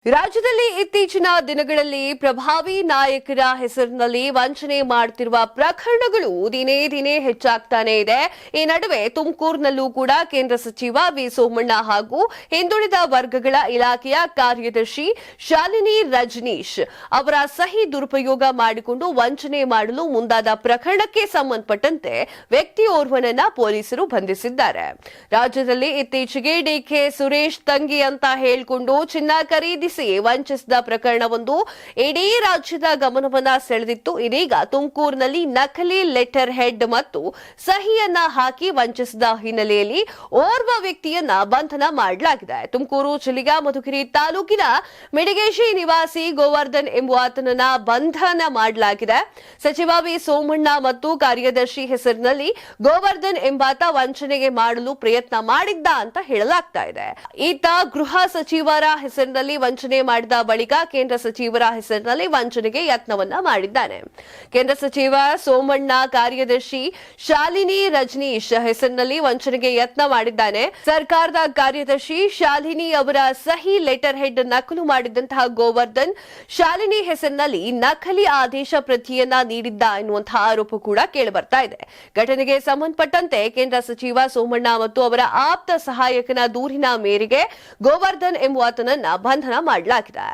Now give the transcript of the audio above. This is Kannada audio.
ರಾಜ್ಯದಲ್ಲಿ ಇತ್ತೀಚಿನ ದಿನಗಳಲ್ಲಿ ಪ್ರಭಾವಿ ನಾಯಕರ ಹೆಸರಿನಲ್ಲಿ ವಂಚನೆ ಮಾಡುತ್ತಿರುವ ಪ್ರಕರಣಗಳು ದಿನೇ ದಿನೇ ಹೆಚ್ಚಾಗ್ತಾನೆ ಇದೆ. ಈ ನಡುವೆ ತುಮಕೂರಿನಲ್ಲೂ ಕೂಡ ಕೇಂದ್ರ ಸಚಿವ ವಿ ಸೋಮಣ್ಣ ಹಾಗೂ ಹಿಂದುಳಿದ ವರ್ಗಗಳ ಇಲಾಖೆಯ ಕಾರ್ಯದರ್ಶಿ ಶಾಲಿನಿ ರಜನೀಶ್ ಅವರ ಸಹಿ ದುರುಪಯೋಗ ಮಾಡಿಕೊಂಡು ವಂಚನೆ ಮಾಡಲು ಮುಂದಾದ ಪ್ರಕರಣಕ್ಕೆ ಸಂಬಂಧಪಟ್ಟಂತೆ ವ್ಯಕ್ತಿಯೋರ್ವನನ್ನ ಪೊಲೀಸರು ಬಂಧಿಸಿದ್ದಾರೆ. ರಾಜ್ಯದಲ್ಲಿ ಇತ್ತೀಚೆಗೆ ಡಿಕೆ ಸುರೇಶ್ ತಂಗಿ ಅಂತ ಹೇಳಿಕೊಂಡು ಚಿನ್ನ ಖರೀದಿಸಿ ವಂಚಿಸಿದ ಪ್ರಕರಣವೊಂದು ಇಡೀ ರಾಜ್ಯದ ಗಮನವನ್ನ ಸೆಳೆದಿತ್ತು. ಇದೀಗ ತುಮಕೂರಿನಲ್ಲಿ ನಕಲಿ ಲೆಟರ್ ಹೆಡ್ ಮತ್ತು ಸಹಿಯನ್ನ ಹಾಕಿ ವಂಚಿಸಿದ ಹಿನ್ನೆಲೆಯಲ್ಲಿ ಓರ್ವ ವ್ಯಕ್ತಿಯನ್ನ ಬಂಧನ ಮಾಡಲಾಗಿದೆ. ತುಮಕೂರು ಜಿಲ್ಲೆಯ ಮಧುಗಿರಿ ತಾಲೂಕಿನ ಮಿಡಿಗೇಶಿ ನಿವಾಸಿ ಗೋವರ್ಧನ್ ಎಂಬಾತನನ್ನ ಬಂಧನ ಮಾಡಲಾಗಿದೆ. ಸಚಿವ ವಿ ಸೋಮಣ್ಣ ಮತ್ತು ಕಾರ್ಯದರ್ಶಿ ಹೆಸರಿನಲ್ಲಿ ಗೋವರ್ಧನ್ ಎಂಬಾತ ವಂಚನೆಗೆ ಮಾಡಲು ಪ್ರಯತ್ನ ಮಾಡಿದ್ದ ಅಂತ ಹೇಳಲಾಗ್ತಾ ಇದೆ. ಈತ ಗೃಹ ಸಚಿವರ ಹೆಸರಿನಲ್ಲಿ ವಂಚನೆ ಮಾಡಿದ ಬಳಿಕ ಕೇಂದ್ರ ಸಚಿವರ ಹೆಸರಿನಲ್ಲಿ ವಂಚನೆಗೆ ಯತ್ನವನ್ನ ಮಾಡಿದ್ದಾನೆ. ಕೇಂದ್ರ ಸಚಿವ ಸೋಮಣ್ಣ ಕಾರ್ಯದರ್ಶಿ ಶಾಲಿನಿ ರಜನೀಶ್ ಹೆಸರಿನಲ್ಲಿ ವಂಚನೆಗೆ ಯತ್ನ ಮಾಡಿದ್ದಾನೆ. ಸರ್ಕಾರದ ಕಾರ್ಯದರ್ಶಿ ಶಾಲಿನಿ ಅವರ ಸಹಿ ಲೆಟರ್ ಹೆಡ್ ನಕಲು ಮಾಡಿದಂತಹ ಗೋವರ್ಧನ್ ಶಾಲಿನಿ ಹೆಸರಿನಲ್ಲಿ ನಕಲಿ ಆದೇಶ ಪ್ರತಿಯನ್ನ ನೀಡಿದ್ದ ಎನ್ನುವಂತಹ ಆರೋಪ ಕೂಡ ಕೇಳಿಬರ್ತಾ ಇದೆ. ಘಟನೆಗೆ ಸಂಬಂಧಪಟ್ಟಂತೆ ಕೇಂದ್ರ ಸಚಿವ ಸೋಮಣ್ಣ ಮತ್ತು ಅವರ ಆಪ್ತ ಸಹಾಯಕನ ದೂರಿನ ಮೇರೆಗೆ ಗೋವರ್ಧನ್ ಎಂಬಾತನನ್ನ ಬಂಧನ ಮಾಡಲಾಗಿದೆ.